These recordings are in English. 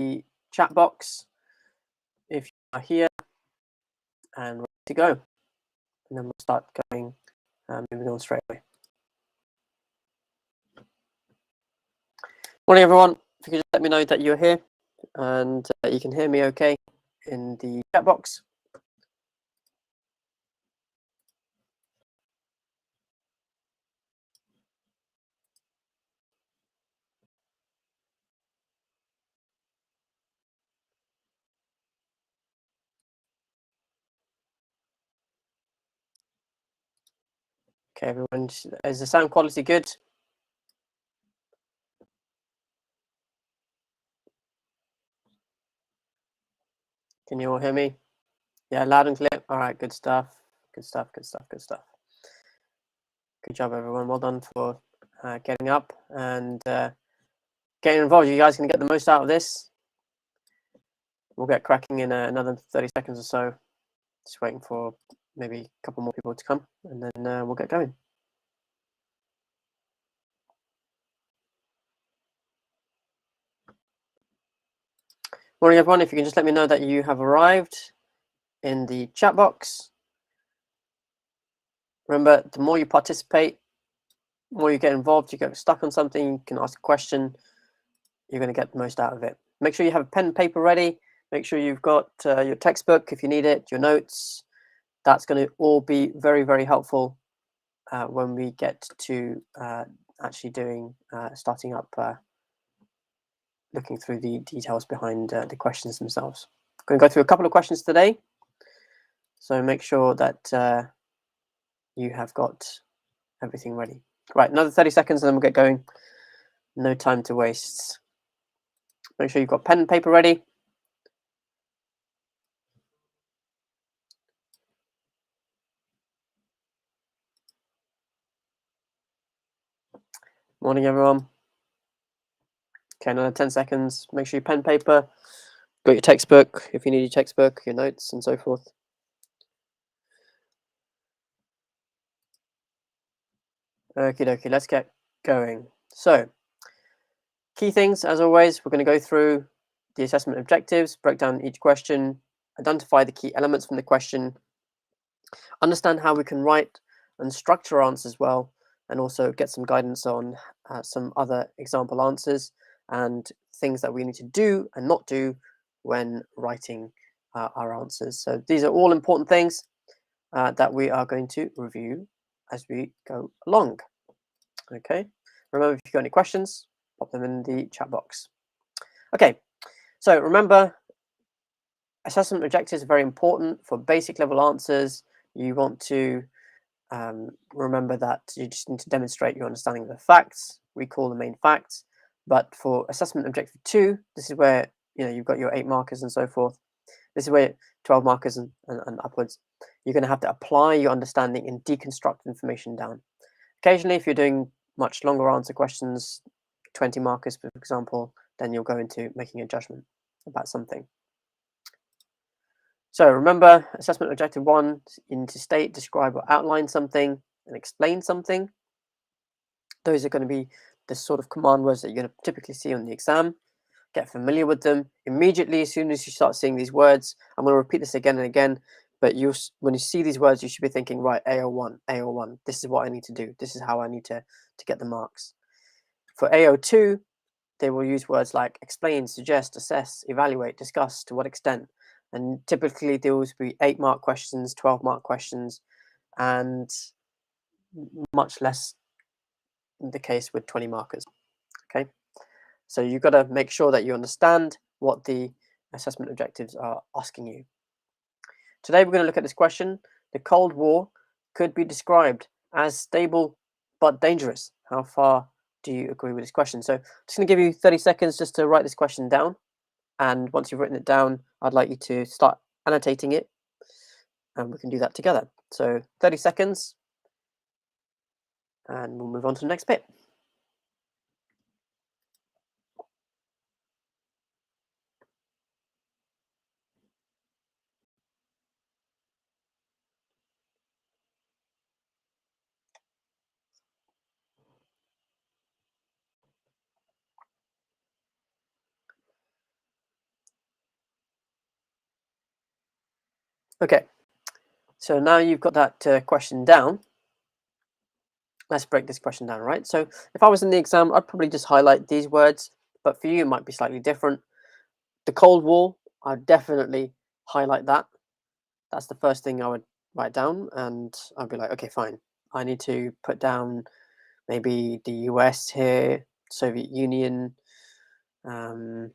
the chat box if you are here and ready to go. And then we'll start going, moving on straight away. Morning, everyone. If you could just let me know that you're here and you can hear me okay in the chat box. Okay, everyone, is the sound quality good? Can you all hear me? Yeah, loud and clear. All right, good stuff. Good stuff, good stuff, good stuff. Good job, everyone. Well done for getting up and getting involved. You guys can get the most out of this. We'll get cracking in another 30 seconds or so. Just waiting for maybe a couple more people to come, and then we'll get going. Morning, everyone. If you can just let me know that you have arrived in the chat box. Remember, the more you participate, the more you get involved, you get stuck on something, you can ask a question, you're going to get the most out of it. Make sure you have a pen and paper ready. Make sure you've got your textbook if you need it, your notes. That's going to all be very, very helpful when we get to actually doing, starting up, looking through the details behind the questions themselves. I'm going to go through a couple of questions today. So make sure that you have got everything ready. Right, another 30 seconds and then we'll get going. No time to waste. Make sure you've got pen and paper ready. Morning, everyone. Okay, another 10 seconds. Make sure you pen, paper, got your textbook, if you need your textbook, your notes, and so forth. Okie dokie, let's get going. So, key things, as always, we're going to go through the assessment objectives, break down each question, identify the key elements from the question, understand how we can write and structure answers well, and also get some guidance on some other example answers and things that we need to do and not do when writing our answers. So these are all important things that we are going to review as we go along. Okay, remember, if you've got any questions, pop them in the chat box. Okay, so remember, assessment objectives are very important for basic level answers. You want to remember that you just need to demonstrate your understanding of the facts. We call the main facts. But for assessment objective 2, this is where you've got your 8 markers and so forth. This is where 12 markers and upwards. You're going to have to apply your understanding and deconstruct information down. Occasionally, if you're doing much longer answer questions, 20 markers, for example, then you'll go into making a judgment about something. So remember, assessment objective 1, you need to state, describe, or outline something and explain something. Those are going to be the sort of command words that you're going to typically see on the exam. Get familiar with them immediately. As soon as you start seeing these words, I'm going to repeat this again and again, but when you see these words, you should be thinking, right, AO1, AO1, this is what I need to do. This is how I need to get the marks. For AO2, they will use words like explain, suggest, assess, evaluate, discuss, to what extent. And typically those will be 8-mark questions, 12-mark questions, and much less the case with 20 markers. Okay, so you've got to make sure that you understand what the assessment objectives are asking you. Today we're going to look at this question. The Cold War could be described as stable but dangerous. How far do you agree with this question? So I'm just going to give you 30 seconds just to write this question down. And once you've written it down, I'd like you to start annotating it, and we can do that together. So 30 seconds, and we'll move on to the next bit. Okay, so now you've got that question down. Let's break this question down, right? So if I was in the exam, I'd probably just highlight these words, but for you, it might be slightly different. The Cold War, I'd definitely highlight that. That's the first thing I would write down, and I'd be like, okay, fine. I need to put down maybe the US here, Soviet Union, um,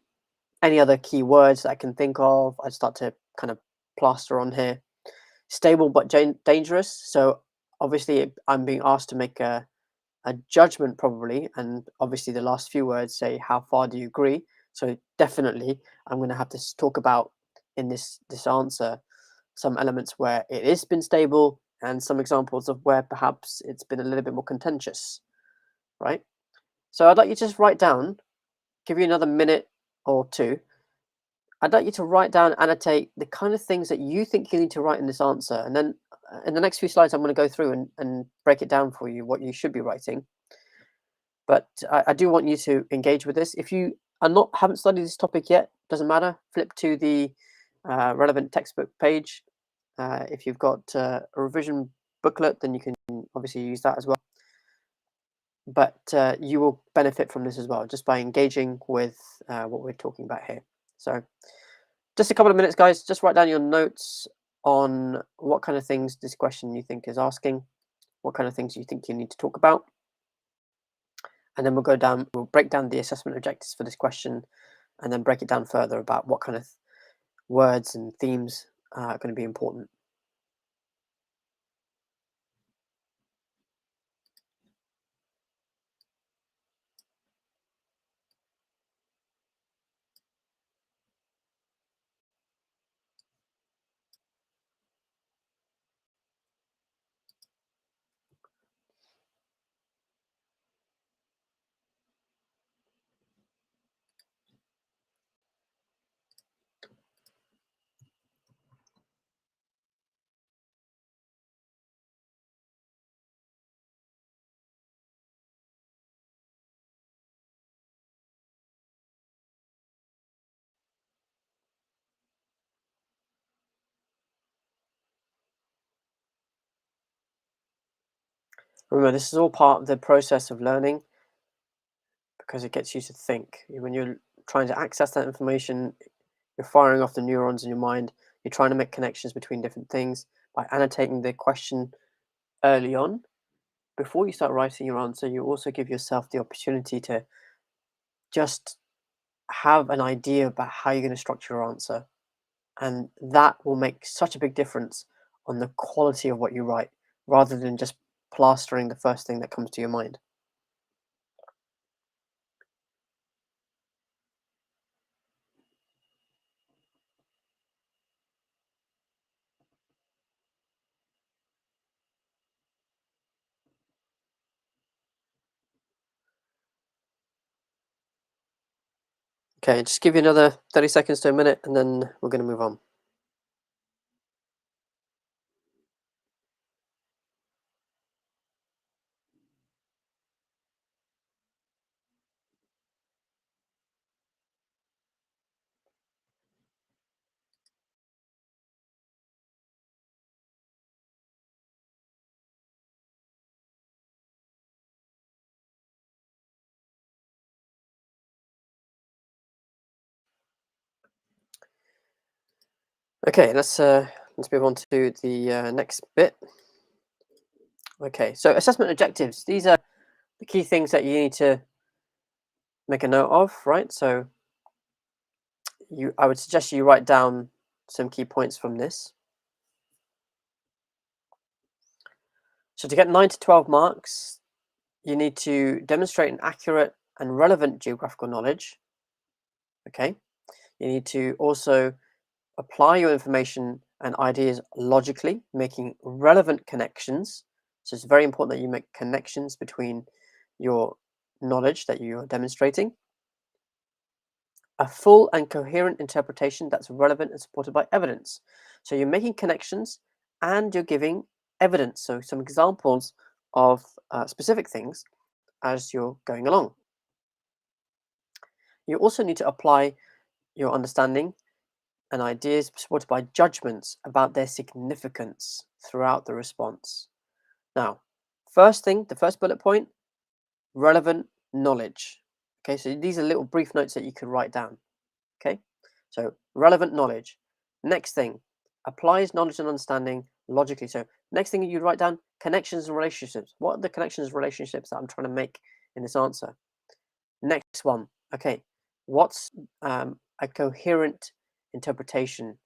any other key words that I can think of. I'd start to kind of plaster on here. Stable but dangerous. So obviously, I'm being asked to make a judgment probably, and obviously the last few words say how far do you agree. So definitely, I'm going to have to talk about in this answer some elements where it has been stable and some examples of where perhaps it's been a little bit more contentious, right? So I'd like you to just write down, give you another minute or two. I'd like you to write down, annotate the kind of things that you think you need to write in this answer. And then in the next few slides, I'm going to go through and break it down for you, what you should be writing. But I do want you to engage with this. If you are not haven't studied this topic yet, doesn't matter. Flip to the relevant textbook page. If you've got a revision booklet, then you can obviously use that as well. But you will benefit from this as well, just by engaging with what we're talking about here. So just a couple of minutes, guys. Just write down your notes on what kind of things this question you think is asking, what kind of things you think you need to talk about. And then we'll break down the assessment objectives for this question, and then break it down further about what kind of words and themes are going to be important. Remember, this is all part of the process of learning because it gets you to think. When you're trying to access that information, you're firing off the neurons in your mind. You're trying to make connections between different things by annotating the question early on. Before you start writing your answer, you also give yourself the opportunity to just have an idea about how you're going to structure your answer. And that will make such a big difference on the quality of what you write rather than just plastering the first thing that comes to your mind. Okay, just give you another 30 seconds to a minute and then we're going to move on. Okay, let's move on to the next bit. Okay, so assessment objectives. These are the key things that you need to make a note of, right? So I would suggest you write down some key points from this. So to get 9 to 12 marks, you need to demonstrate an accurate and relevant geographical knowledge. Okay, you need to also apply your information and ideas logically, making relevant connections. So it's very important that you make connections between your knowledge that you are demonstrating. A full and coherent interpretation that's relevant and supported by evidence. So you're making connections and you're giving evidence. So some examples of specific things as you're going along. You also need to apply your understanding and ideas supported by judgments about their significance throughout the response. Now, the first bullet point, relevant knowledge. Okay, so these are little brief notes that you could write down. Okay, so relevant knowledge. Next thing, applies knowledge and understanding logically. So next thing you write down, connections and relationships. What are the connections and relationships that I'm trying to make in this answer? Next one, okay, what's a coherent interpretation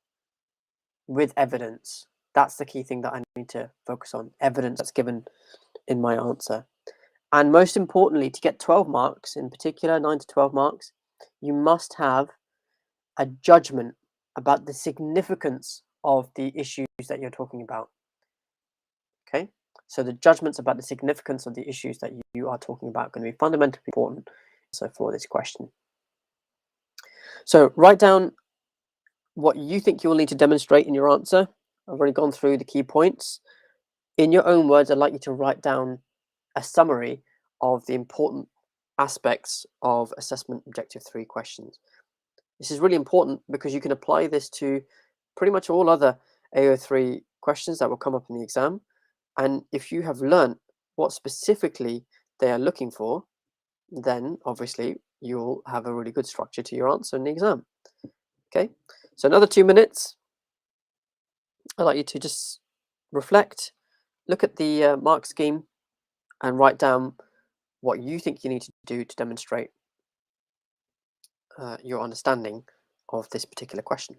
with evidence? That's the key thing that I need to focus on. Evidence that's given in my answer. And most importantly, to get 12 marks, in particular 9 to 12 marks, you must have a judgment about the significance of the issues that you're talking about. Okay, so the judgments about the significance of the issues that you are talking about are going to be fundamentally important so for this question. So write down what you think you will need to demonstrate in your answer. I've already gone through the key points. In your own words, I'd like you to write down a summary of the important aspects of assessment objective 3 questions. This is really important because you can apply this to pretty much all other AO3 questions that will come up in the exam. And if you have learned what specifically they are looking for, then obviously you'll have a really good structure to your answer in the exam. Okay, so another 2 minutes. I'd like you to just reflect, look at the mark scheme, and write down what you think you need to do to demonstrate your understanding of this particular question.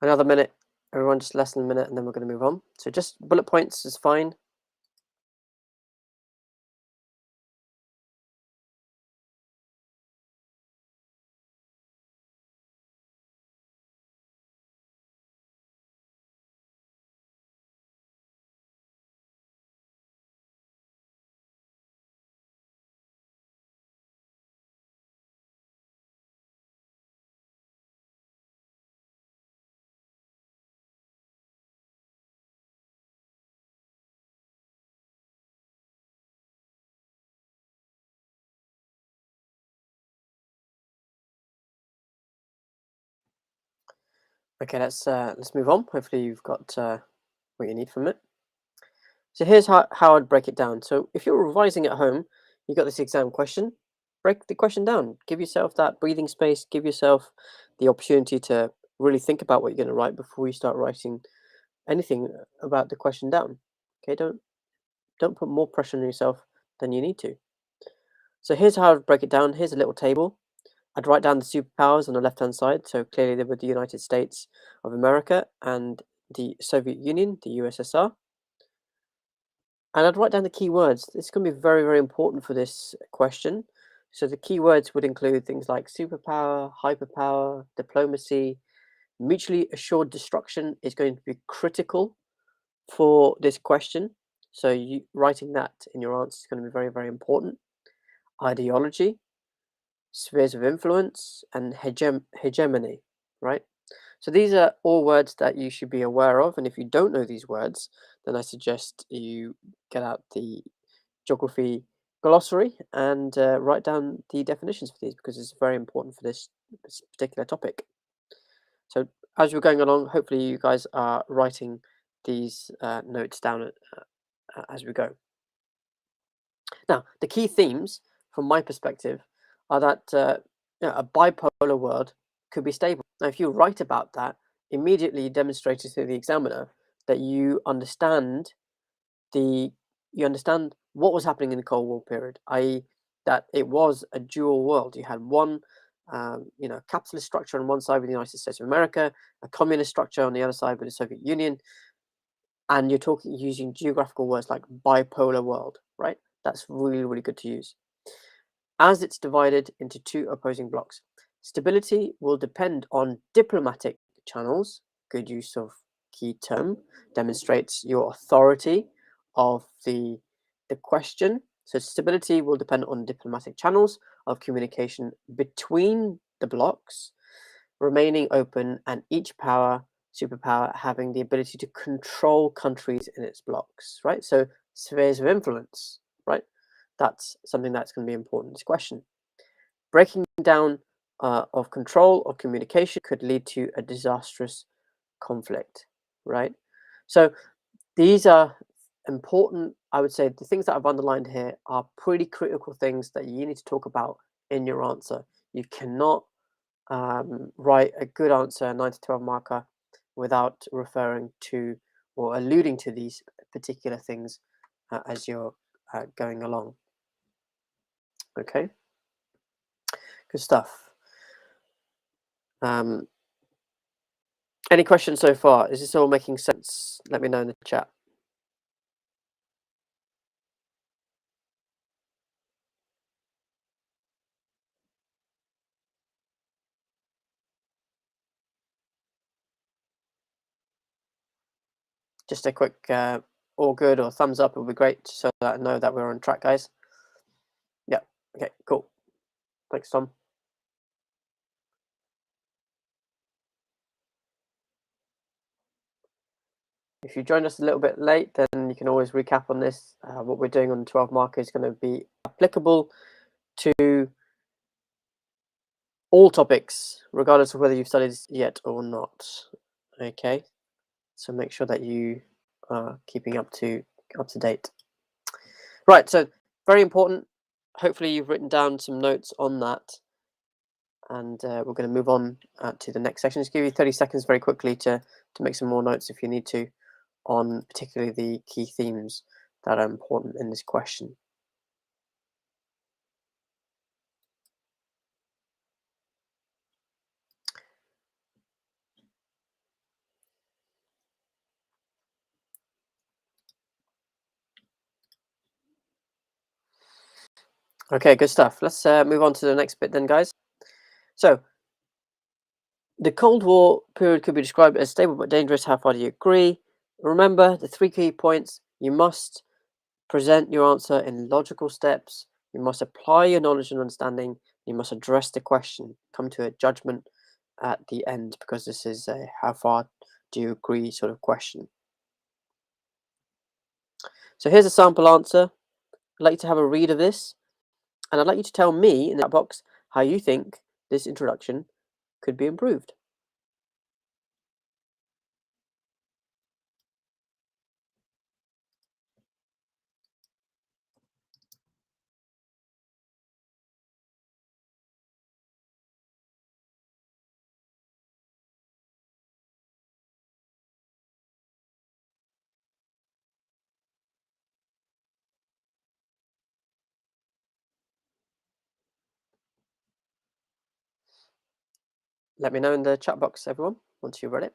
Another minute, everyone, just less than a minute, and then we're going to move on. So just bullet points is fine. Okay, let's move on. Hopefully you've got what you need from it. So here's how I'd break it down. So if you're revising at home, you got this exam question, break the question down. Give yourself that breathing space. Give yourself the opportunity to really think about what you're going to write before you start writing anything about the question down. Okay, don't put more pressure on yourself than you need to. So here's how I'd break it down. Here's a little table. I'd write down the superpowers on the left-hand side. So clearly they were the United States of America and the Soviet Union, the USSR. And I'd write down the key words. This is going to be very, very important for this question. So the key words would include things like superpower, hyperpower, diplomacy. Mutually assured destruction is going to be critical for this question. So you writing that in your answer is going to be very, very important. Ideology, spheres of influence, and hegemony, right? So these are all words that you should be aware of. And if you don't know these words, then I suggest you get out the geography glossary and write down the definitions for these because it's very important for this particular topic. So as we're going along, hopefully you guys are writing these notes down as we go. Now, the key themes from my perspective are that a bipolar world could be stable. Now, if you write about that, immediately you demonstrate to the examiner that you understand what was happening in the Cold War period, i.e., that it was a dual world. You had one, capitalist structure on one side with the United States of America, a communist structure on the other side with the Soviet Union, and you're talking using geographical words like bipolar world, right? That's really, really good to use. As it's divided into two opposing blocks, stability will depend on diplomatic channels. Good use of key term demonstrates your authority of the question. So stability will depend on diplomatic channels of communication between the blocks remaining open and each superpower having the ability to control countries in its blocks, right? So spheres of influence, right? That's something that's going to be important in this question. Breaking down of control of communication could lead to a disastrous conflict, right? So these are important. I would say the things that I've underlined here are pretty critical things that you need to talk about in your answer. You cannot write a good answer, 9 to 12 marker, without referring to or alluding to these particular things as you're going along. Okay, good stuff. Any questions so far? Is this all making sense? Let me know in the chat. Just a quick all good or thumbs up would be great so that I know that we're on track, guys. Yeah, okay, cool. Thanks, Tom. If you joined us a little bit late, then you can always recap on this. What we're doing on the 12 marker is going to be applicable to all topics, regardless of whether you've studied yet or not. Okay, so make sure that you are keeping up to date. Right, so very important. Hopefully you've written down some notes on that, and we're going to move on to the next section. Just give you 30 seconds very quickly to make some more notes if you need to, on particularly the key themes that are important in this question. Okay, good stuff. Let's move on to the next bit then, guys. So, the Cold War period could be described as stable but dangerous. How far do you agree? Remember the 3 key points. You must present your answer in logical steps. You must apply your knowledge and understanding. You must address the question. Come to a judgment at the end, because this is a how far do you agree sort of question. So here's a sample answer. I'd like you to have a read of this, and I'd like you to tell me in that box how you think this introduction could be improved. Let me know in the chat box, everyone, once you've read it.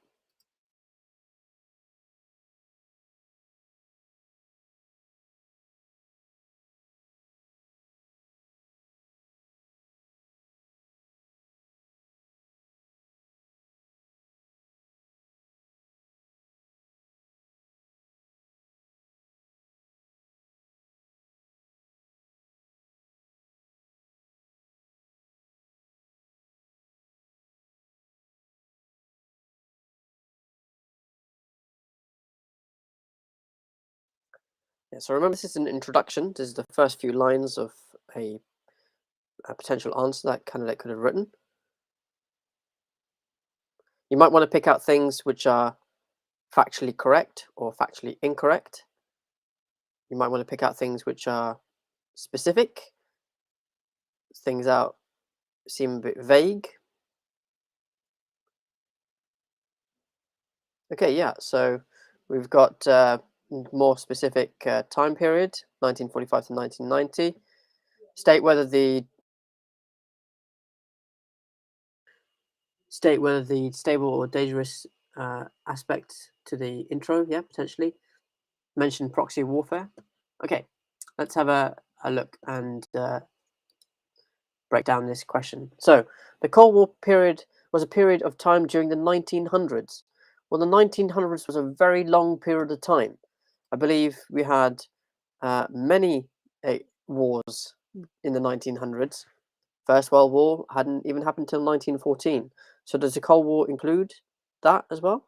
Yeah, so remember, this is an introduction. This is the first few lines of a potential answer that candidate could have written. You might want to pick out things which are factually correct or factually incorrect. You might want to pick out things which are specific, things out seem a bit vague. Okay, yeah, so we've got more specific time period, 1945 to 1990. State whether the stable or dangerous aspect to the intro, yeah, potentially. Mention proxy warfare. Okay, let's have a look and break down this question. So, the Cold War period was a period of time during the 1900s. Well, the 1900s was a very long period of time. I believe we had many wars in the 1900s. First World War hadn't even happened until 1914. So, does the Cold War include that as well?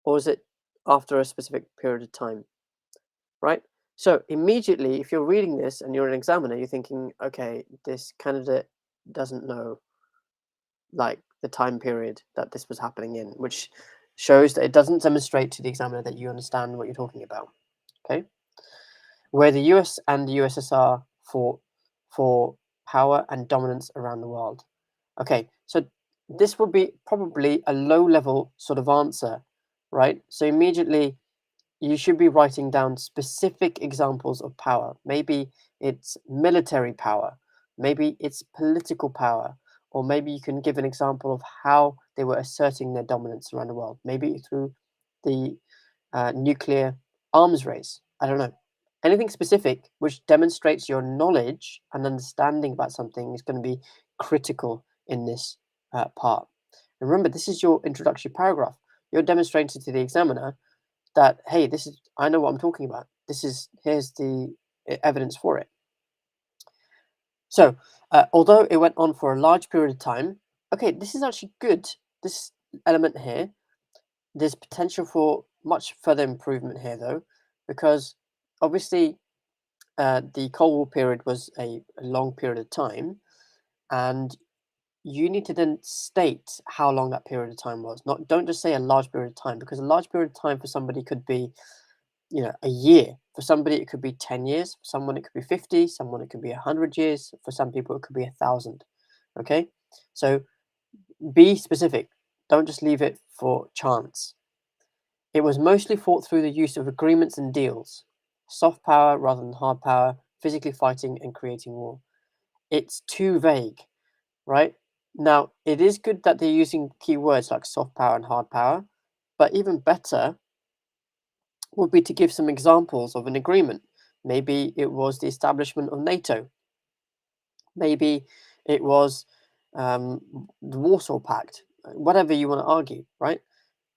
Or is it after a specific period of time? Right? So, immediately, if you're reading this and you're an examiner, you're thinking, okay, this candidate doesn't know like the time period that this was happening in, which shows that it doesn't demonstrate to the examiner that you understand what you're talking about. Okay, where the US and the USSR fought for power and dominance around the world. Okay, so this would be probably a low level sort of answer, right? So immediately you should be writing down specific examples of power. Maybe it's military power, maybe it's political power, or maybe you can give an example of how they were asserting their dominance around the world, maybe through the nuclear arms race. I don't know. Anything specific which demonstrates your knowledge and understanding about something is going to be critical in this part. And remember, this is your introductory paragraph. You're demonstrating to the examiner that, hey, this is, I know what I'm talking about. Here's the evidence for it. So, although it went on for a large period of time, okay, this is actually good. This element here, there's potential for much further improvement here, though, because obviously the Cold War period was a long period of time, and you need to then state how long that period of time was. Not don't just say a large period of time, because a large period of time for somebody could be, a year. For somebody, it could be 10 years. For someone, it could be 50. Someone, it could be 100 years. For some people, it could be 1,000. Okay? So be specific. Don't just leave it for chance. It was mostly fought through the use of agreements and deals, soft power rather than hard power, physically fighting and creating war. It's too vague, right? Now, it is good that they're using keywords like soft power and hard power, but even better would be to give some examples of an agreement. Maybe it was the establishment of NATO. Maybe it was the Warsaw Pact. Whatever you want to argue, right?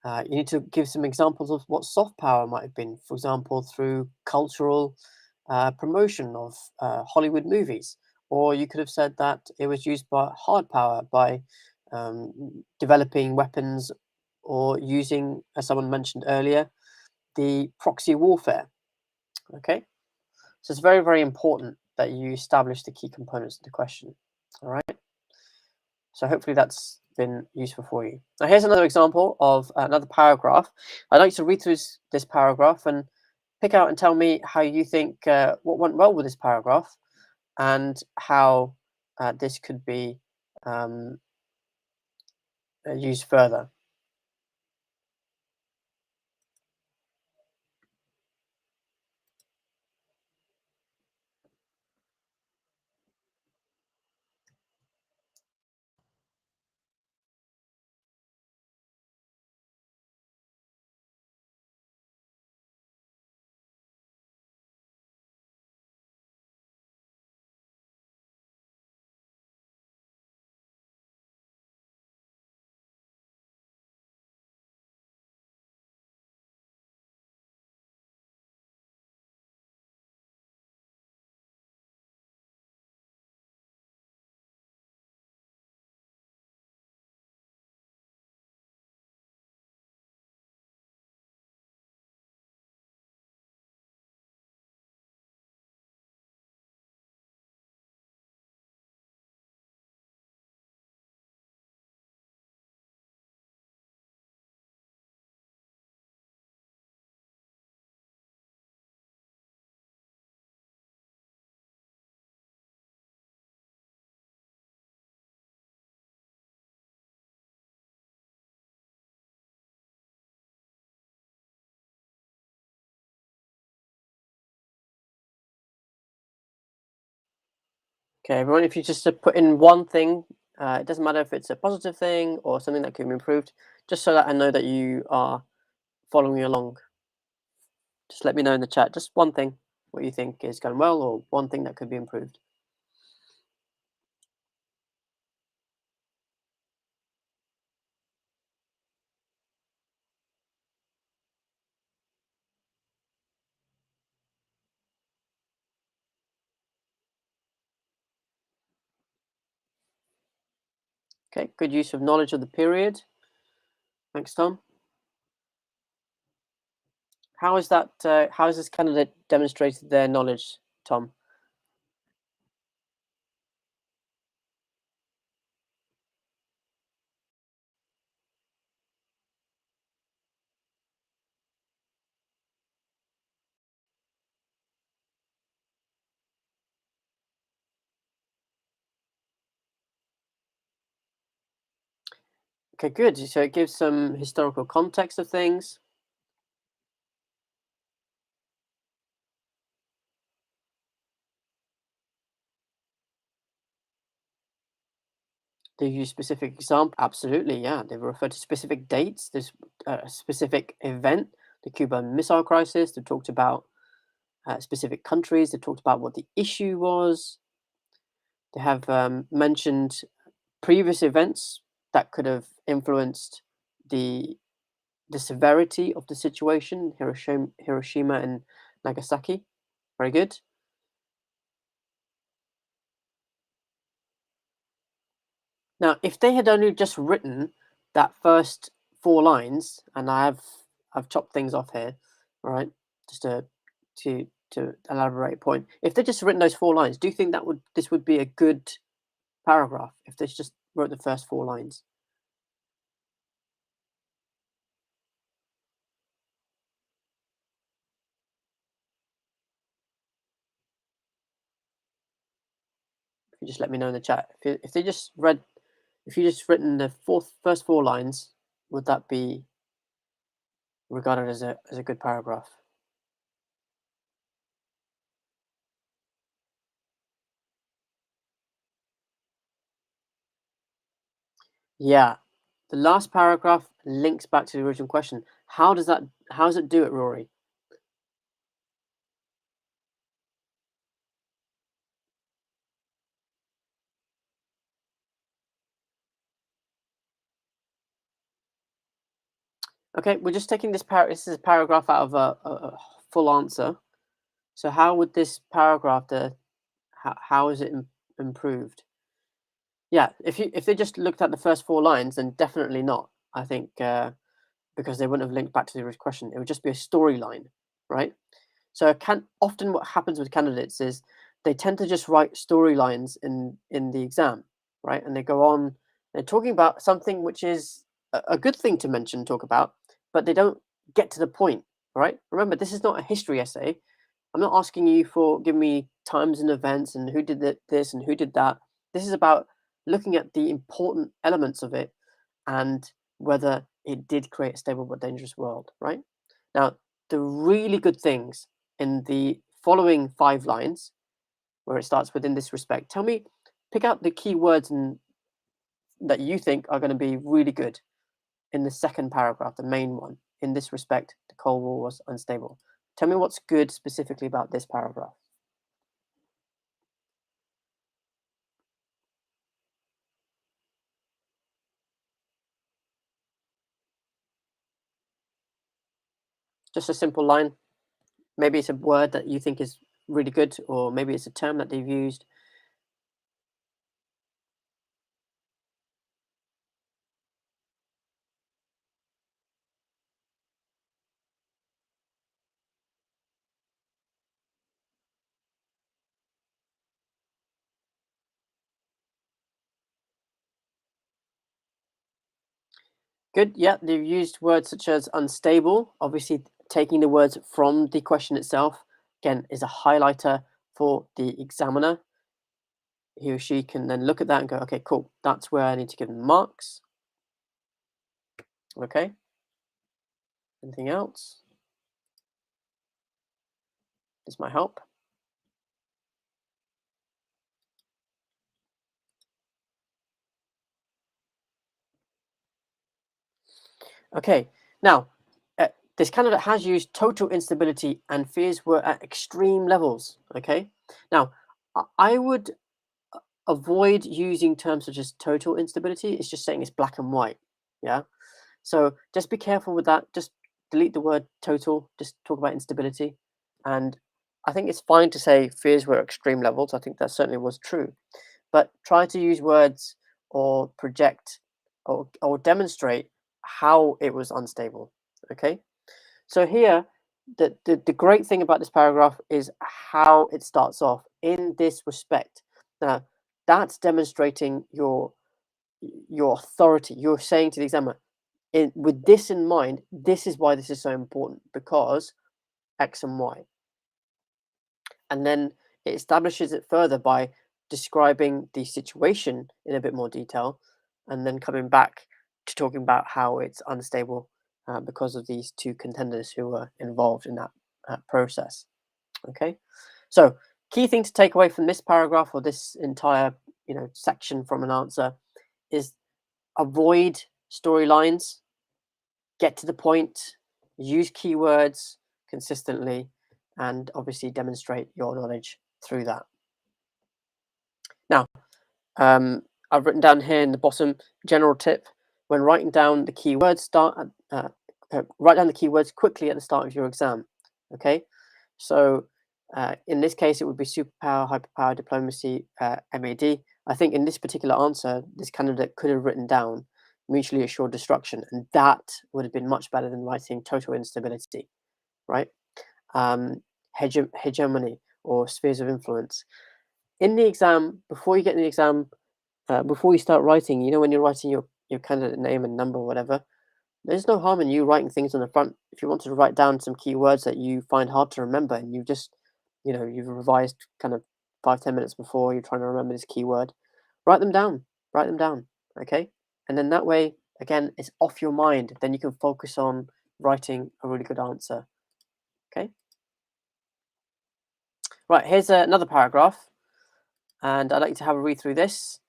You need to give some examples of what soft power might have been. For example, through cultural promotion of Hollywood movies. Or you could have said that it was used by hard power by developing weapons or using, as someone mentioned earlier, the proxy warfare. Okay, so it's very, very important that you establish the key components of the question. All right, so hopefully that's been useful for you. Now, here's another example of another paragraph. I'd like you to read through this paragraph and pick out and tell me how you think what went well with this paragraph and how this could be used further. Okay, everyone, if you just put in one thing, it doesn't matter if it's a positive thing or something that could be improved, just so that I know that you are following along. Just let me know in the chat, just one thing, what you think is going well, or one thing that could be improved. Okay, good use of knowledge of the period. Thanks, Tom. How is that? How has this candidate demonstrated their knowledge, Tom? Okay, good. So it gives some historical context of things. They use specific example. Absolutely, yeah. They refer to specific dates. There's a specific event, the Cuban Missile Crisis. They talked about specific countries. They talked about what the issue was. They have mentioned previous events that could have influenced the the severity of the situation. Hiroshima and Nagasaki. Very good. Now, if they had only just written that first four lines, and I've chopped things off here, all right, just to elaborate a point. If they just written those four lines, do you think that this would be a good paragraph if they just wrote the first four lines? If you just let me know in the chat. If they just read, if you just written the first four lines, would that be regarded as a good paragraph? Yeah. The last paragraph links back to the original question. How does it do it, Rory? Okay, we're just taking this is a paragraph out of a full answer. So how would this paragraph how is it improved? Yeah, if they just looked at the first four lines, then definitely not. I think because they wouldn't have linked back to the original question. It would just be a storyline, right? So can often what happens with candidates is they tend to just write storylines in the exam, right? And they go on, they're talking about something which is a good thing to mention, talk about, but they don't get to the point, right? Remember, this is not a history essay. I'm not asking you for give me times and events and who did this and who did that. This is about looking at the important elements of it and whether it did create a stable but dangerous world, right? Now, the really good things in the following five lines, where it starts with in this respect, tell me, pick out the key words that you think are going to be really good in the second paragraph, the main one. In this respect, the Cold War was unstable. Tell me what's good specifically about this paragraph. Just a simple line. Maybe it's a word that you think is really good, or maybe it's a term that they've used. Good. Yeah, they've used words such as unstable. Obviously, taking the words from the question itself again is a highlighter for the examiner. He or she can then look at that and go, okay, cool. That's where I need to give them marks. Okay. Anything else? This might help. Okay, now this candidate has used total instability and fears were at extreme levels. Okay, now I would avoid using terms such as total instability. It's just saying it's black and white. Yeah, so just be careful with that. Just delete the word total. Just talk about instability, and I think it's fine to say fears were at extreme levels. I think that certainly was true, but try to use words or project or demonstrate how it was unstable. Okay, so here the great thing about this paragraph is how it starts off in this respect. Now that's demonstrating your authority. You're saying to the examiner, with this in mind, this is why this is so important because X and Y. And then it establishes it further by describing the situation in a bit more detail and then coming back to talking about how it's unstable because of these two contenders who were involved in that process. Okay, so key thing to take away from this paragraph or this entire section from an answer is avoid storylines, get to the point, use keywords consistently, and obviously demonstrate your knowledge through that. Now, I've written down here in the bottom general tip: when writing down the keywords, write down the keywords quickly at the start of your exam. Okay, so in this case, it would be superpower, hyperpower, diplomacy, MAD. I think in this particular answer, this candidate could have written down mutually assured destruction, and that would have been much better than writing total instability, right? Hegemony or spheres of influence. In the exam, before you get in the exam, before you start writing, when you're writing your candidate name and number or whatever, there's no harm in you writing things on the front. If you want to write down some keywords that you find hard to remember and you just, you've revised kind of 5-10 minutes before you're trying to remember this keyword, write them down. Write them down. Okay. And then that way, again, it's off your mind. Then you can focus on writing a really good answer. Okay. Right. Here's another paragraph. And I'd like you to have a read through this.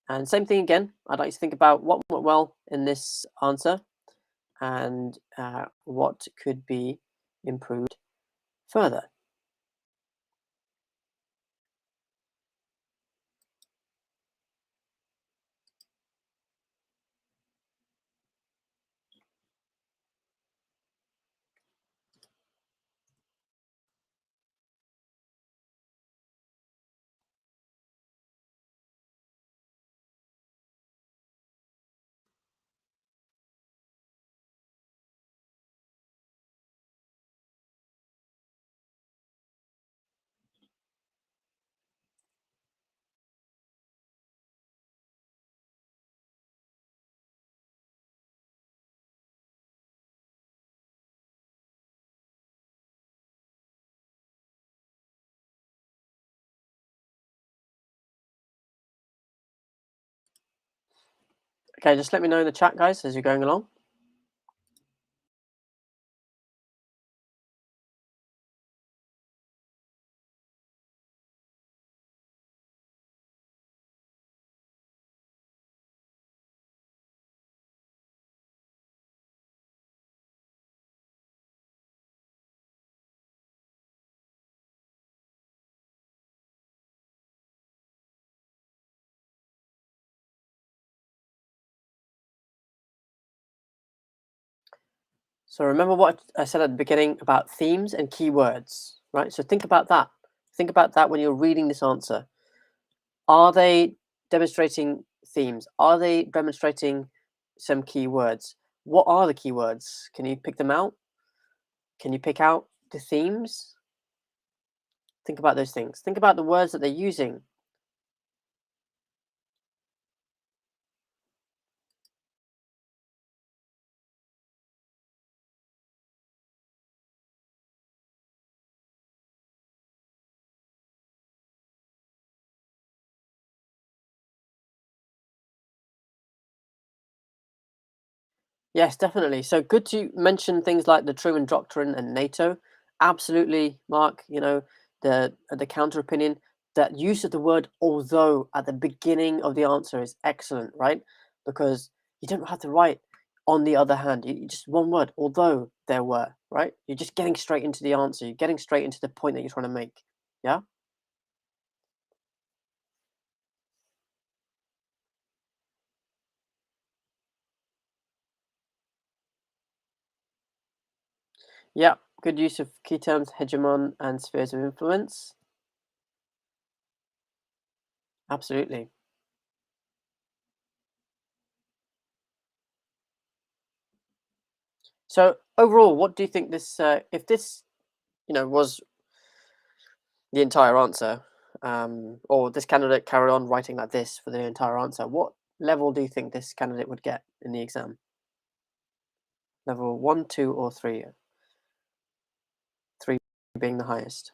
And same thing again. I'd like you to think about what went well in this answer and what could be improved further. Okay, just let me know in the chat, guys, as you're going along. So remember what I said at the beginning about themes and keywords, right? So think about that. Think about that when you're reading this answer. Are they demonstrating themes? Are they demonstrating some keywords? What are the keywords? Can you pick them out? Can you pick out the themes? Think about those things. Think about the words that they're using. Yes, definitely. So good to mention things like the Truman Doctrine and NATO. Absolutely, Mark. The counter opinion. That use of the word "although" at the beginning of the answer is excellent, right? Because you don't have to write On the other hand, just one word, although there were, right? You're just getting straight into the answer. You're getting straight into the point that you're trying to make. Yeah? Yeah. Good use of key terms, hegemon, and spheres of influence. Absolutely. So overall, what do you think this, if this, was the entire answer, or this candidate carried on writing like this for the entire answer, what level do you think this candidate would get in the exam? Level one, two, or three? Three being the highest.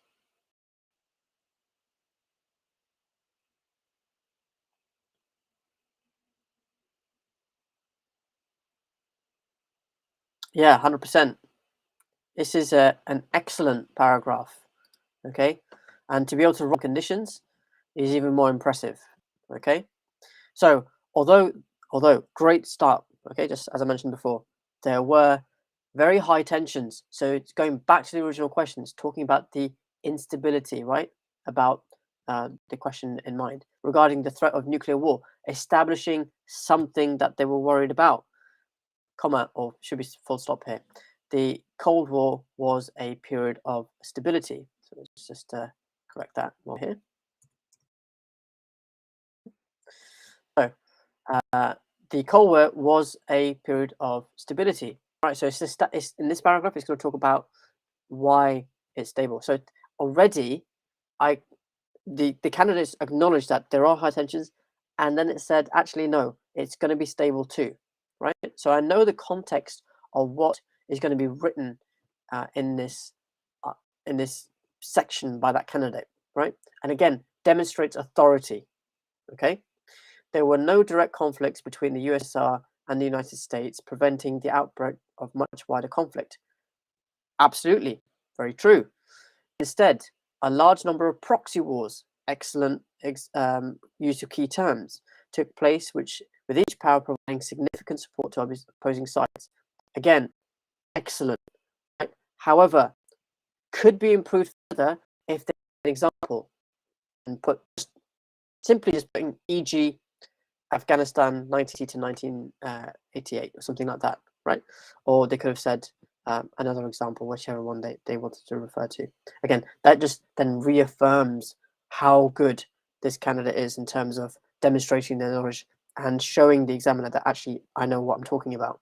Yeah, 100%. This is an excellent paragraph. Okay, and to be able to run conditions is even more impressive. Okay, so although great start. Okay, just as I mentioned before, there were very high tensions. So it's going back to the original questions, talking about the instability, right? About the question in mind regarding the threat of nuclear war, establishing something that they were worried about. Comma, or should be full stop here. The Cold War was a period of stability. So let's just correct that one here. So the Cold War was a period of stability. Right. So it's in this paragraph, it's going to talk about why it's stable. So already, I the candidates acknowledged that there are high tensions, and then it said, actually, no, it's going to be stable too, right? So I know the context of what is going to be written in uh, this section by that candidate, right? And again, demonstrates authority. Okay, there were no direct conflicts between the USSR and the United States, preventing the outbreak of much wider conflict. Absolutely, very true. Instead, a large number of proxy wars, excellent use of key terms, took place, which with each power providing significant support to opposing sides. Again, excellent. Right? However, could be improved further if there's an example and simply just putting e.g. Afghanistan 1980 to 1988 or something like that, right? Or they could have said another example, whichever one they wanted to refer to. Again, that just then reaffirms how good this candidate is in terms of demonstrating their knowledge and showing the examiner that actually I know what I'm talking about.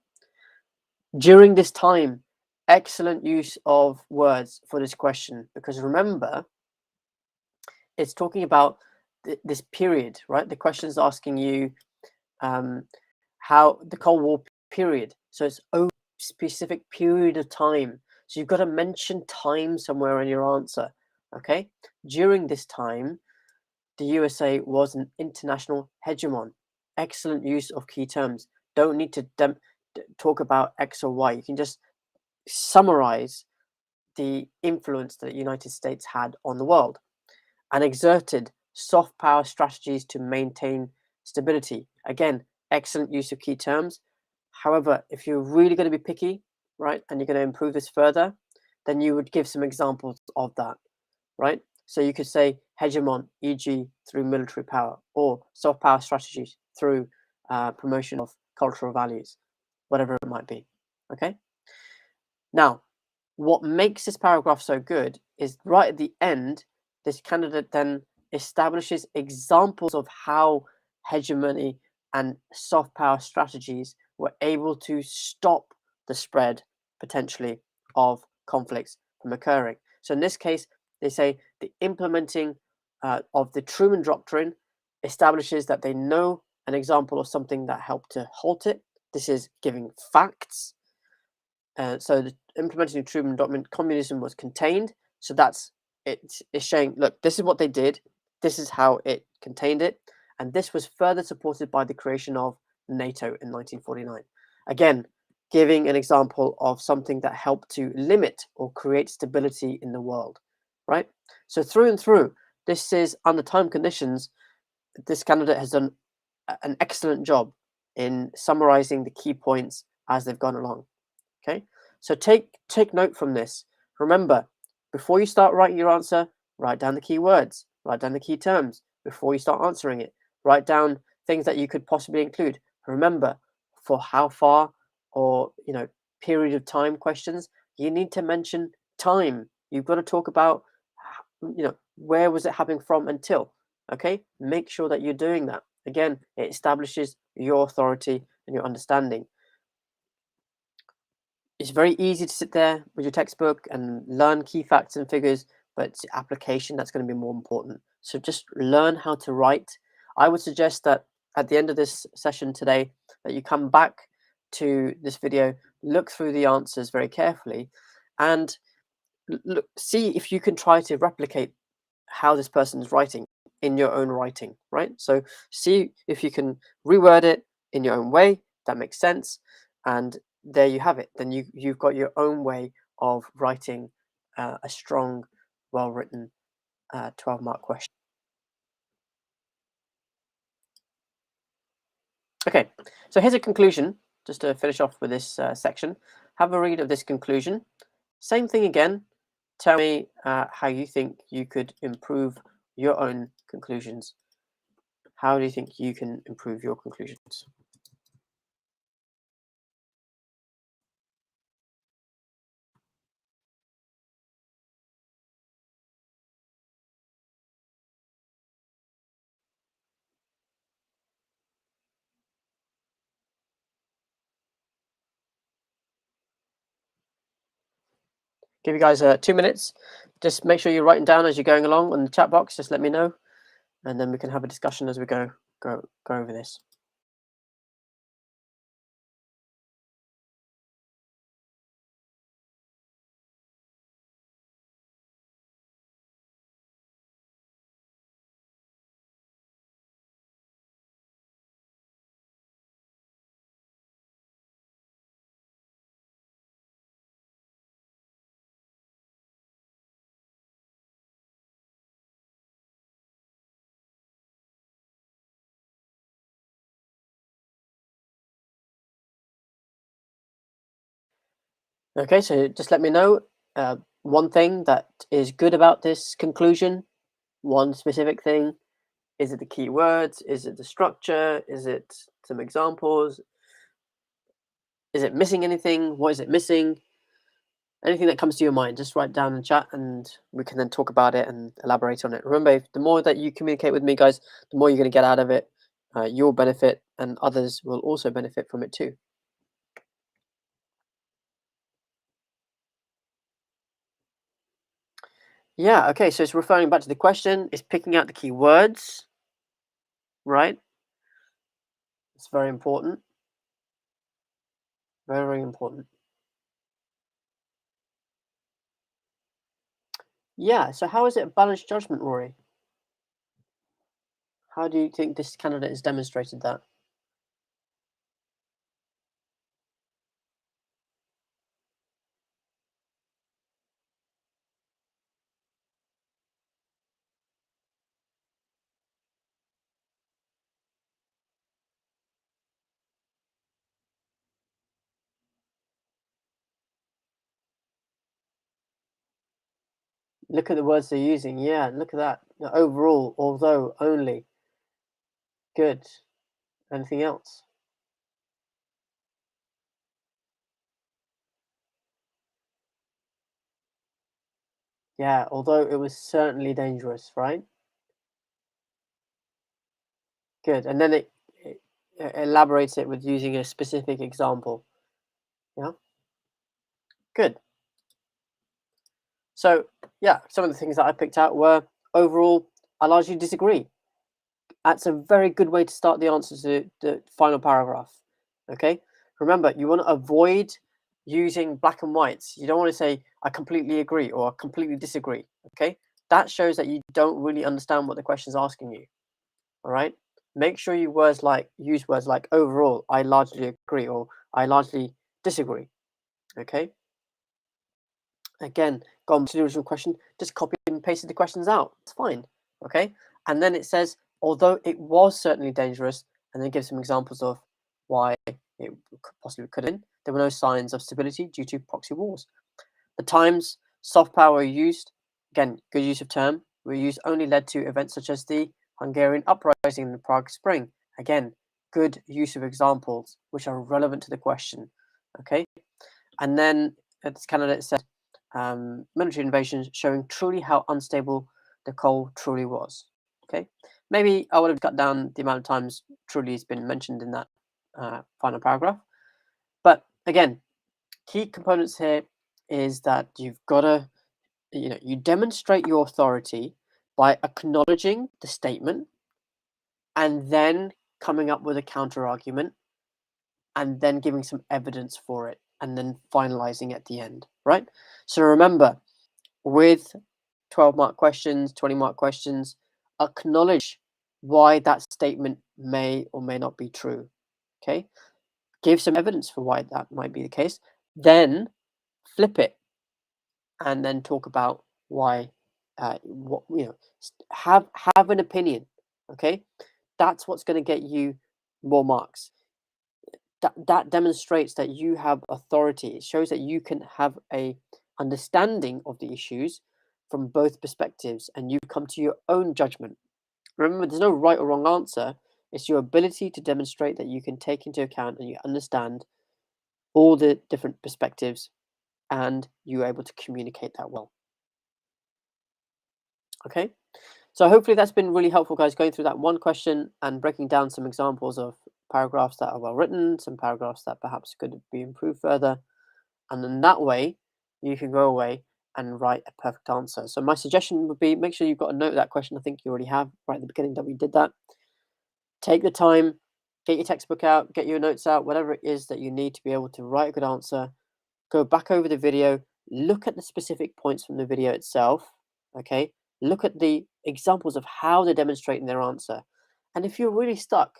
During this time, excellent use of words for this question, because remember, it's talking about this period, right? The question is asking you how the Cold War period. So it's over a specific period of time. So you've got to mention time somewhere in your answer. Okay. During this time, the USA was an international hegemon. Excellent use of key terms. Don't need to talk about X or Y. You can just summarize the influence that the United States had on the world and exerted soft power strategies to maintain stability. Again, excellent use of key terms. However, if you're really going to be picky, right, and you're going to improve this further, then you would give some examples of that, right? So you could say hegemon, e.g., through military power, or soft power strategies through promotion of cultural values, whatever it might be. Okay. Now, what makes this paragraph so good is right at the end, this candidate then establishes examples of how hegemony and soft power strategies were able to stop the spread potentially of conflicts from occurring. So in this case, they say the implementing of the Truman Doctrine establishes that they know an example of something that helped to halt it. This is giving facts. So the implementing the Truman document, communism was contained. So that's it's showing, look, this is what they did. This is how it contained it. And this was further supported by the creation of NATO in 1949. Again, giving an example of something that helped to limit or create stability in the world, right? So through and through, this is under time conditions, this candidate has done an excellent job in summarizing the key points as they've gone along. Okay, so take note from this. Remember, before you start writing your answer, write down the key words, write down the key terms. Before you start answering it, write down things that you could possibly include. Remember, for how far or period of time questions, you need to mention time. You've got to talk about where was it happening from until. Okay, make sure that you're doing that. Again, it establishes your authority and your understanding. It's very easy to sit there with your textbook and learn key facts and figures, but it's the application that's going to be more important. So just learn how to write. I would suggest that at the end of this session today, that you come back to this video, look through the answers very carefully, and look, see if you can try to replicate how this person is writing in your own writing, right? So see if you can reword it in your own way that makes sense, and there you have it. Then you've got your own way of writing a strong, well-written 12-mark question. Okay, so here's a conclusion, just to finish off with this section. Have a read of this conclusion. Same thing again. Tell me how you think you could improve your own conclusions. How do you think you can improve your conclusions? Give you guys 2 minutes. Just make sure you're writing down as you're going along on the chat box. Just let me know, and then we can have a discussion as we go over this. Okay, so just let me know one thing that is good about this conclusion, one specific thing. Is it the key words? Is it the structure? Is it some examples? Is it missing anything? What is it missing? Anything that comes to your mind, just write down in the chat and we can then talk about it and elaborate on it. Remember, the more that you communicate with me, guys, the more you're going to get out of it. You'll benefit and others will also benefit from it too. Yeah, okay, so it's referring back to the question. It's picking out the key words, right? It's very important. Very, very important. Yeah, so how is it a balanced judgment, Rory? How do you think this candidate has demonstrated that? Look at the words they're using. Yeah, look at that. Overall, although, only. Good. Anything else? Yeah, although it was certainly dangerous, right? Good. And then it elaborates it with using a specific example. Yeah. Good. So, yeah, some of the things that I picked out were overall, I largely disagree. That's a very good way to start the answer to the final paragraph. Okay. Remember, you want to avoid using black and whites. You don't want to say, I completely agree or I completely disagree. Okay. That shows that you don't really understand what the question is asking you. All right. Make sure you use words like overall, I largely agree, or I largely disagree. Okay. Again, go on to the original question, just copy and pasted the questions out. It's fine. Okay. And then it says, although it was certainly dangerous, and then give some examples of why it possibly could have been. there were no signs of stability due to proxy wars. The times soft power were used, again, good use of term, were used only led to events such as the Hungarian uprising and the Prague Spring. Again, good use of examples which are relevant to the question. Okay, and then this candidate said military invasions showing truly how unstable the coal truly was. Okay, maybe I would have cut down the amount of times truly has been mentioned in that final paragraph. But again, key components here is that you've got to, you demonstrate your authority by acknowledging the statement and then coming up with a counter argument and then giving some evidence for it and then finalizing at the end, right? So remember, with 12-mark questions, 20-mark questions, acknowledge why that statement may or may not be true. Okay, give some evidence for why that might be the case, then flip it and then talk about why what have an opinion. Okay, that's what's going to get you more marks. That demonstrates that you have authority. It shows that you can have a understanding of the issues from both perspectives and you come to your own judgment. Remember, there's no right or wrong answer. It's your ability to demonstrate that you can take into account and you understand all the different perspectives and you're able to communicate that well. Okay, so hopefully that's been really helpful, guys, going through that one question and breaking down some examples of paragraphs that are well written, some paragraphs that perhaps could be improved further. And then that way you can go away and write a perfect answer. So my suggestion would be make sure you've got a note of that question. I think you already have right at the beginning that we did that. Take the time, get your textbook out, get your notes out, whatever it is that you need to be able to write a good answer. Go back over the video, look at the specific points from the video itself, okay? Look at the examples of how they're demonstrating their answer. And if you're really stuck,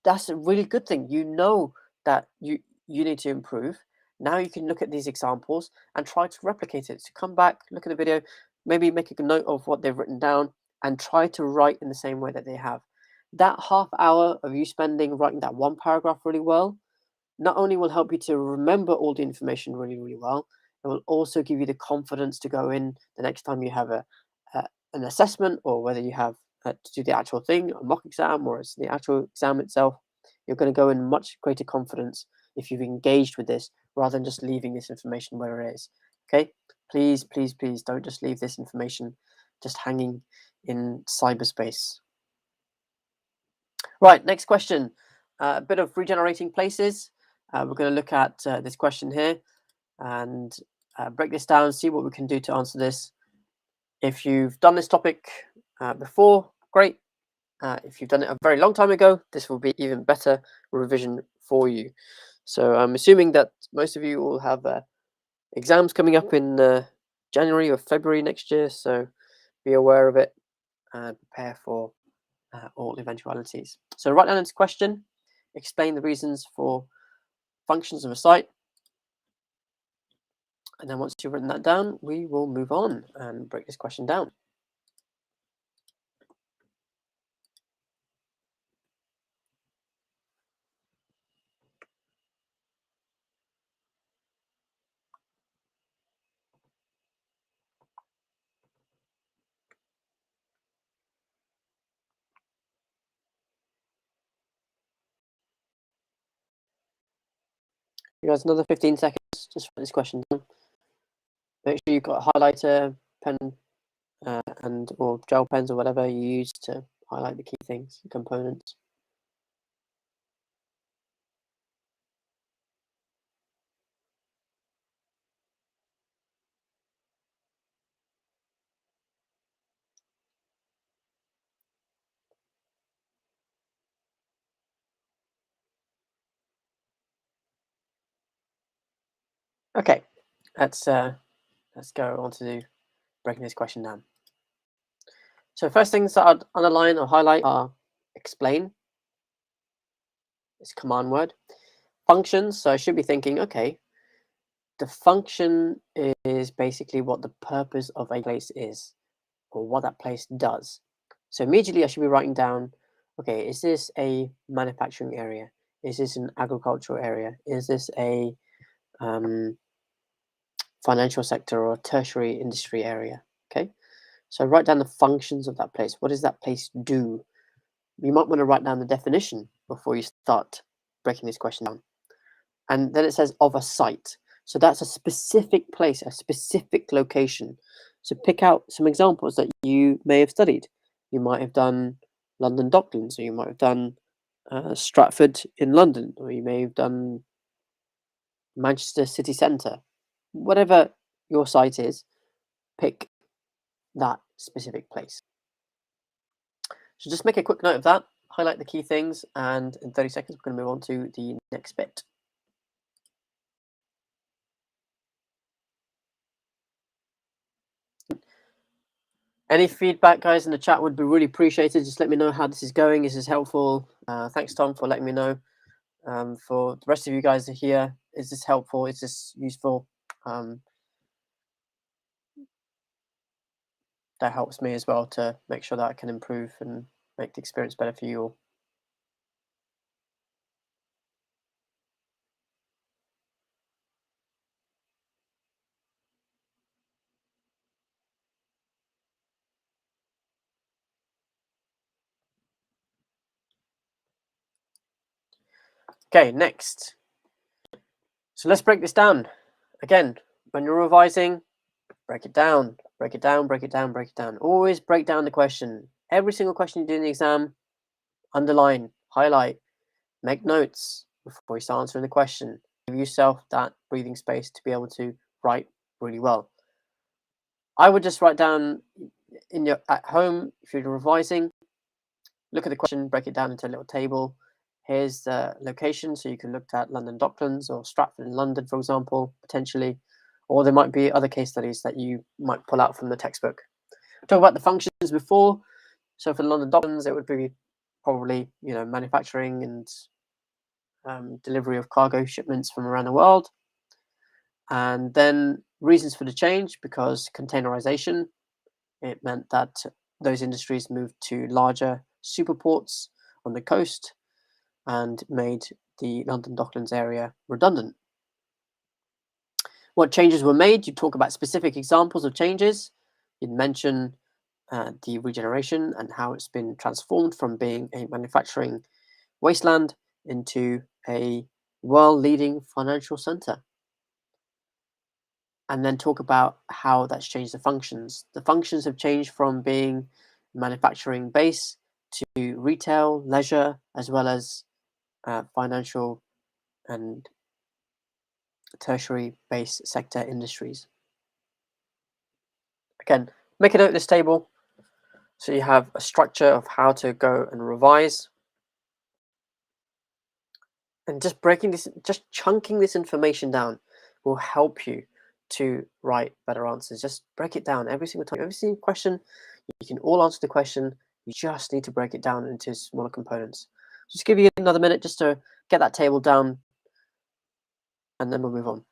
that's a really good thing. You know that you need to improve. Now you can look at these examples and try to replicate it. So come back, look at the video, maybe make a note of what they've written down and try to write in the same way that they have. That half hour of you spending writing that one paragraph really well not only will help you to remember all the information really, really well, it will also give you the confidence to go in the next time you have an assessment or whether you have to do the actual thing, a mock exam, or it's the actual exam itself. You're going to go in much greater confidence if you've engaged with this rather than just leaving this information where it is. Okay, please, please, please don't just leave this information just hanging in cyberspace. Right, next question. A bit of regenerating places. We're going to look at this question here and break this down, see what we can do to answer this. If you've done this topic before, great. If you've done it a very long time ago, this will be even better revision for you. So I'm assuming that most of you will have exams coming up in January or February next year, so be aware of it and prepare for all eventualities. So write down this question, explain the reasons for functions of a site, and then once you've written that down, we will move on and break this question down. You guys, another 15 seconds, just write this question down. Make sure you've got a highlighter, pen, and or gel pens or whatever you use to highlight the key things, the components. Okay, let's go on to breaking this question down. So first things that I'd underline or highlight are explain. It's a command word. Functions. So I should be thinking, okay, the function is basically what the purpose of a place is, or what that place does. So immediately I should be writing down, okay, is this a manufacturing area? Is this an agricultural area? Is this a financial sector or tertiary industry area? Okay, so write down the functions of that place. What does that place do? You might want to write down the definition before you start breaking this question down. And then it says of a site. So that's a specific place, a specific location. So pick out some examples that you may have studied. You might have done London Docklands, or you might have done Stratford in London, or you may have done Manchester City Centre. Whatever your site is, pick that specific place. So just make a quick note of that, highlight the key things, and in 30 seconds, we're going to move on to the next bit. Any feedback, guys, in the chat would be really appreciated. Just let me know how this is going. Is this helpful? Thanks, Tom, for letting me know. For the rest of you guys are here, is this helpful? Is this useful? That helps me as well to make sure that I can improve and make the experience better for you all. Okay, next. So let's break this down. Again, when you're revising, break it down, break it down, break it down, break it down. Always break down the question. Every single question you do in the exam, underline, highlight, make notes before you start answering the question. Give yourself that breathing space to be able to write really well. I would just write down at home, if you're revising, look at the question, break it down into a little table. Here's the location, so you can look at London Docklands or Stratford in London, for example, potentially. Or there might be other case studies that you might pull out from the textbook. Talk about the functions before. So for London Docklands, it would be probably manufacturing and delivery of cargo shipments from around the world. And then reasons for the change, because containerization, it meant that those industries moved to larger superports on the coast and made the London Docklands area redundant. What changes were made? You talk about specific examples of changes. You'd mention the regeneration and how it's been transformed from being a manufacturing wasteland into a world-leading financial center. And then talk about how that's changed the functions. The functions have changed from being manufacturing base to retail, leisure, as well as financial and tertiary base sector industries. Again, make a note of this table so you have a structure of how to go and revise. And just chunking this information down will help you to write better answers. Just break it down every single time. Every single question, you can all answer the question. You just need to break it down into smaller components. Just give you another minute just to get that table down, and then we'll move on.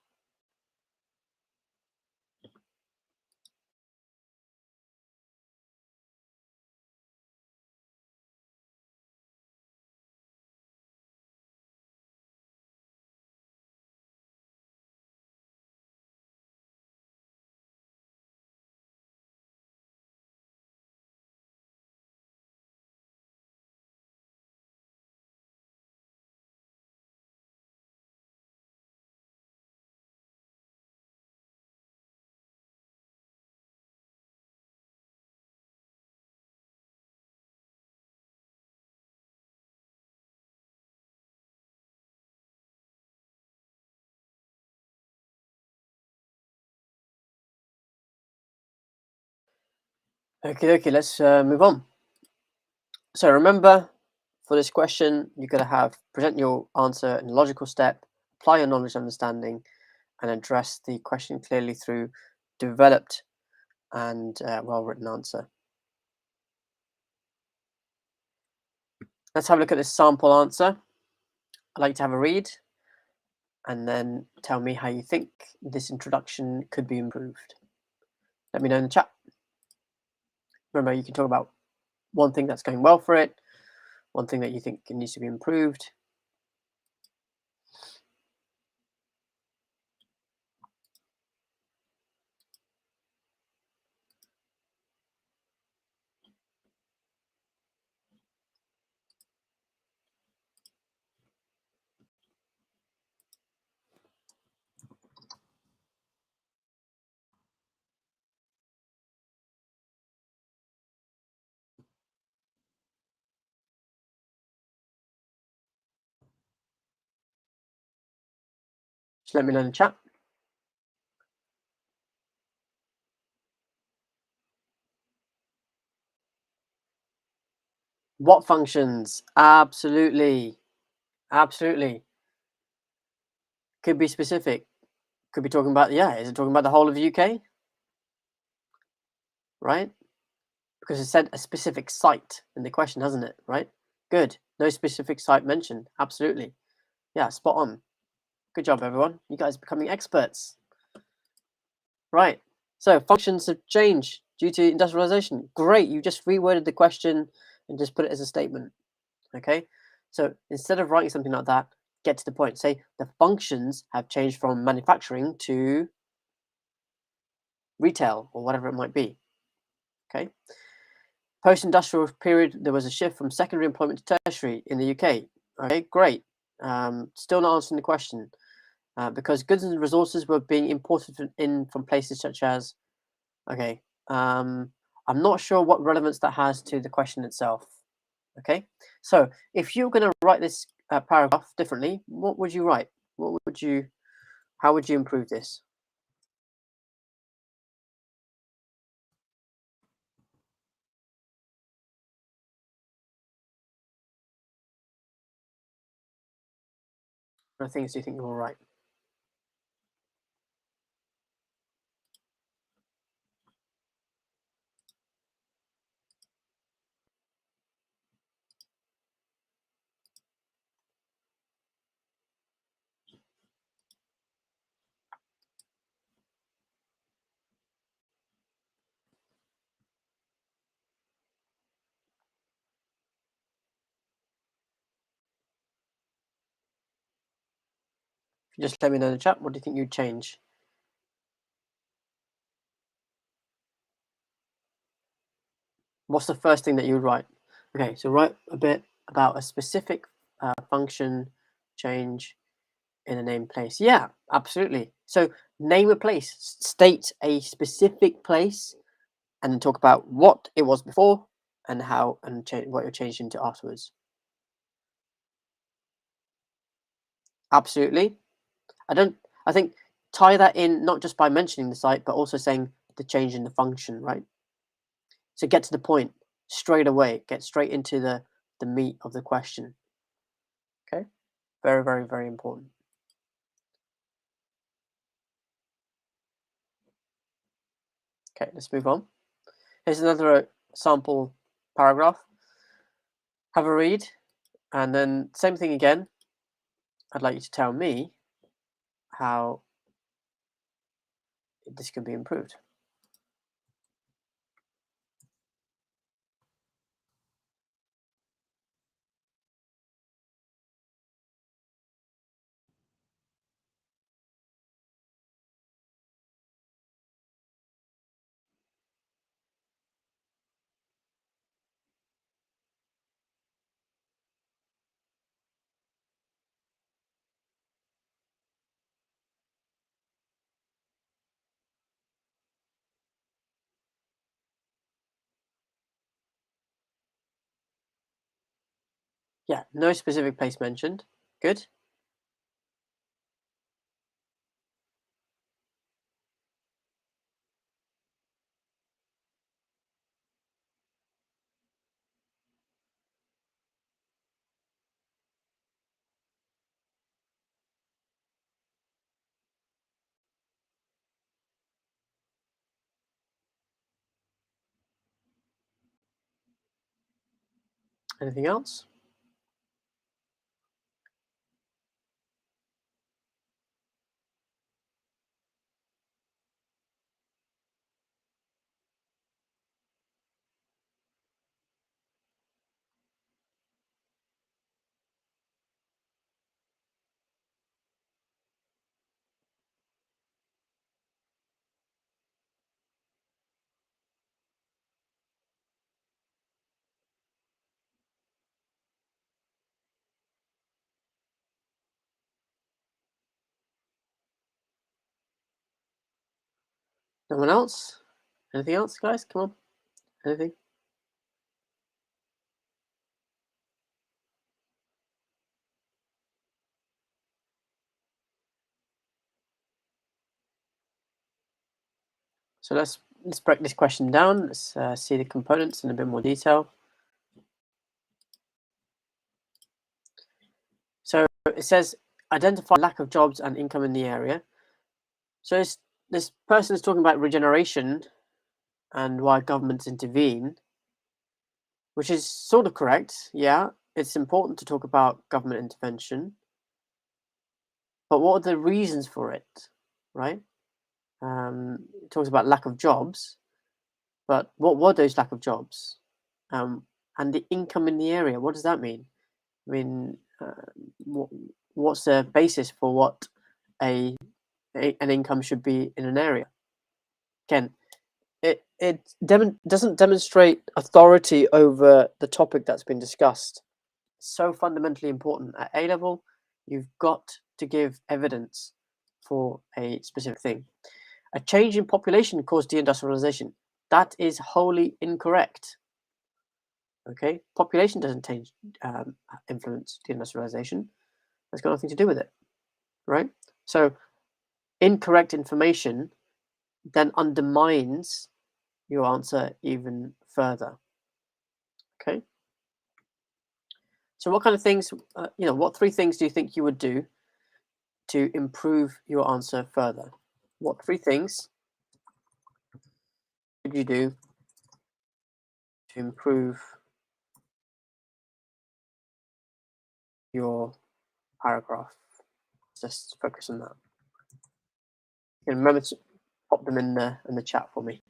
Okay, let's move on. So remember, for this question, you're going to present your answer in a logical step, apply your knowledge and understanding, and address the question clearly through developed and well-written answer. Let's have a look at this sample answer. I'd like to have a read and then tell me how you think this introduction could be improved. Let me know in the chat. Remember, you can talk about one thing that's going well for it, one thing that you think needs to be improved. Just let me know in the chat. What functions? Absolutely. Absolutely. Could be specific. Could be talking about, yeah, is it talking about the whole of the UK? Right? Because it said a specific site in the question, hasn't it? Right? Good. No specific site mentioned. Absolutely. Yeah, spot on. Good job, everyone. You guys are becoming experts. Right. So functions have changed due to industrialization. Great. You just reworded the question and just put it as a statement. Okay. So instead of writing something like that, get to the point. Say the functions have changed from manufacturing to retail or whatever it might be. Okay. Post-industrial period, there was a shift from secondary employment to tertiary in the UK. Okay, great. Still not answering the question because goods and resources were being imported from places such as. Okay, I'm not sure what relevance that has to the question itself. Okay, so if you're going to write this paragraph differently, what would you write? What would you? How would you improve this? What things do you think you will write? Just let me know in the chat. What do you think you'd change? What's the first thing that you would write? Okay, so write a bit about a specific function change in a named place. Yeah, absolutely. So name a place, state a specific place, and then talk about what it was before and how and what it changed into afterwards. Absolutely. I think tie that in not just by mentioning the site, but also saying the change in the function, right? So get to the point straight away. Get straight into the meat of the question. Okay. Very, very, very important. Okay, let's move on. Here's another sample paragraph. Have a read, and then same thing again. I'd like you to tell me how this can be improved. Yeah, no specific place mentioned. Good. Anything else? No one else? Anything else, guys? Come on. Anything? So let's break this question down. Let's see the components in a bit more detail. So it says identify lack of jobs and income in the area. So this person is talking about regeneration and why governments intervene, which is sort of correct. Yeah, it's important to talk about government intervention, but what are the reasons for it, right? It talks about lack of jobs, but what were those lack of jobs? And the income in the area, what does that mean? I mean, what's the basis for what an income should be in an area? Again, doesn't demonstrate authority over the topic that's been discussed. It's so fundamentally important. At A level, you've got to give evidence for a specific thing. A change in population caused deindustrialization. That is wholly incorrect. Okay, population doesn't influence deindustrialization. That's got nothing to do with it, right? So incorrect information then undermines your answer even further. Okay. So what kind of things, what 3 things do you think you would do to improve your answer further? What 3 things would you do to improve your paragraph? Just focus on that. You can remember to pop them in the chat for me.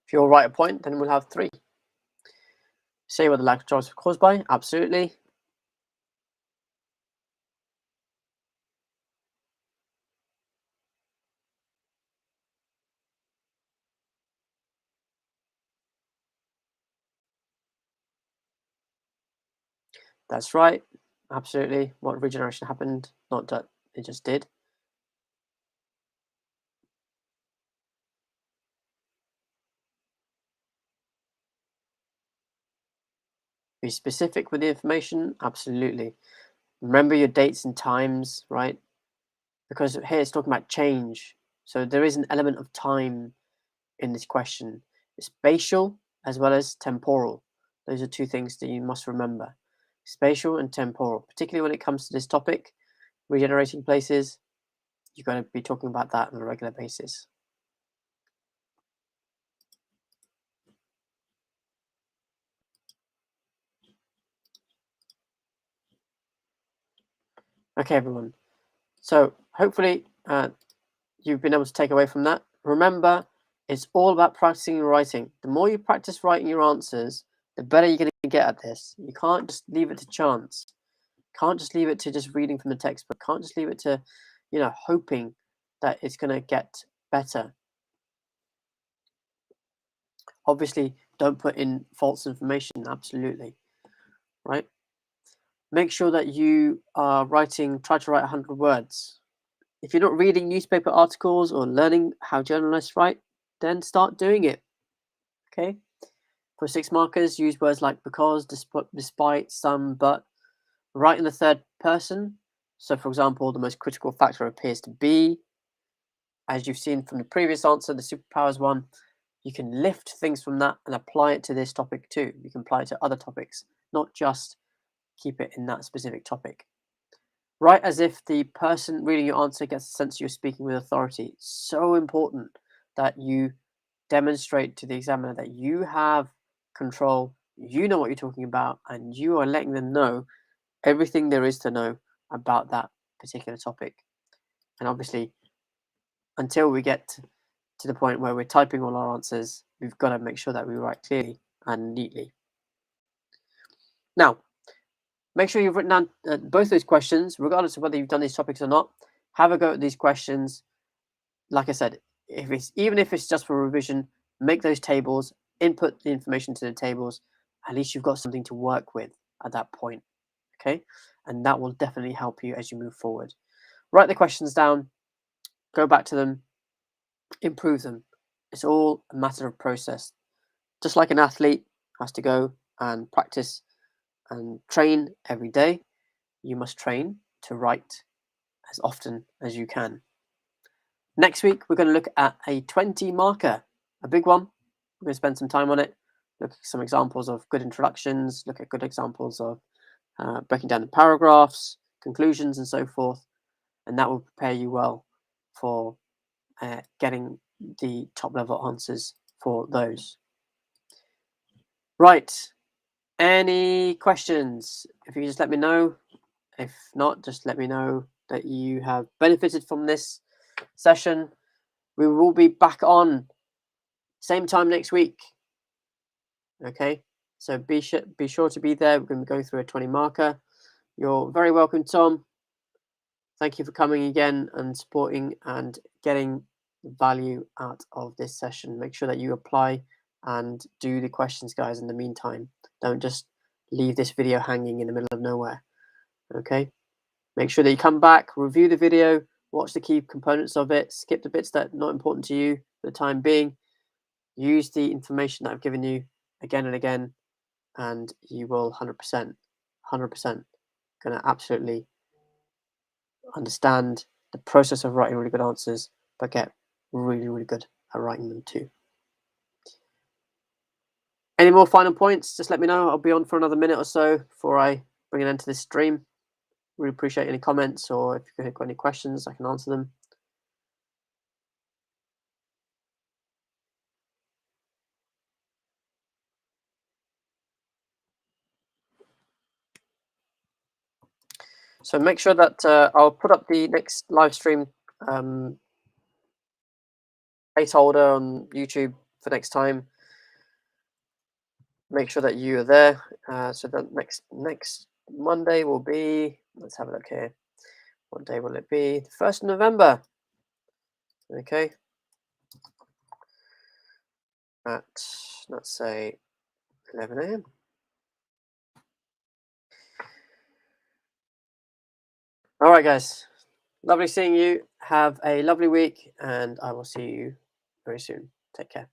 If you'll write a point, then we'll have 3. Say what the lack of jobs was caused by. Absolutely. That's right. Absolutely. What regeneration happened, not that it just did. Be specific with the information. Absolutely. Remember your dates and times, right? Because here it's talking about change. So there is an element of time in this question. It's spatial as well as temporal. Those are 2 things that you must remember. Spatial and temporal, particularly when it comes to this topic, regenerating places, you've got to be talking about that on a regular basis. Okay, everyone. So hopefully you've been able to take away from that. Remember, it's all about practicing your writing. The more you practice writing your answers, the better you're going to get at this. You can't just leave it to chance. Can't just leave it to just reading from the textbook. Can't just leave it to, hoping that it's going to get better. Obviously, don't put in false information. Absolutely, right? Make sure that you are try to write 100 words. If you're not reading newspaper articles or learning how journalists write, then start doing it. Okay? For 6 markers, use words like because, despite, some, but. Write in the 3rd person. So, for example, the most critical factor appears to be. As you've seen from the previous answer, the superpowers one, you can lift things from that and apply it to this topic too. You can apply it to other topics, not just keep it in that specific topic. Write as if the person reading your answer gets a sense you're speaking with authority. So important that you demonstrate to the examiner that you have control, you know what you're talking about, and you are letting them know everything there is to know about that particular topic. And obviously, until we get to the point where we're typing all our answers, we've got to make sure that we write clearly and neatly. Now, make sure you've written down both those questions, regardless of whether you've done these topics or not. Have a go at these questions. like I said, even if it's just for revision, make those tables, input the information to the tables. At least you've got something to work with at that point. Okay, and that will definitely help you as you move forward. Write the questions down, go back to them, improve them. It's all a matter of process. Just like an athlete has to go and practice and train every day, you must train to write as often as you can. Next week, we're going to look at a 20 marker, a big one. We're going to spend some time on it, look at some examples of good introductions, look at good examples of breaking down the paragraphs, conclusions, and so forth. And that will prepare you well for getting the top level answers for those. Right. Any questions? If you just let me know. If not, just let me know that you have benefited from this session. We will be back on same time next week. Okay, so be sure to be there. We're going to go through a 20 marker. You're very welcome, Tom. Thank you for coming again and supporting and getting value out of this session. Make sure that you apply and do the questions, guys, in the meantime. Don't just leave this video hanging in the middle of nowhere. Okay, make sure that you come back, review the video, watch the key components of it, skip the bits that are not important to you for the time being. Use the information that I've given you again and again, and you will 100% going to absolutely understand the process of writing really good answers, but get really, really good at writing them too. Any more final points? Just let me know. I'll be on for another minute or so before I bring an end to this stream. Really appreciate any comments, or if you've got any questions, I can answer them. So make sure that I'll put up the next live stream placeholder on YouTube for next time. Make sure that you are there. So the next Monday will be, let's have a look here. What day will it be? The 1st of November. Okay. At, let's say, 11 a.m. All right, guys. Lovely seeing you. Have a lovely week, and I will see you very soon. Take care.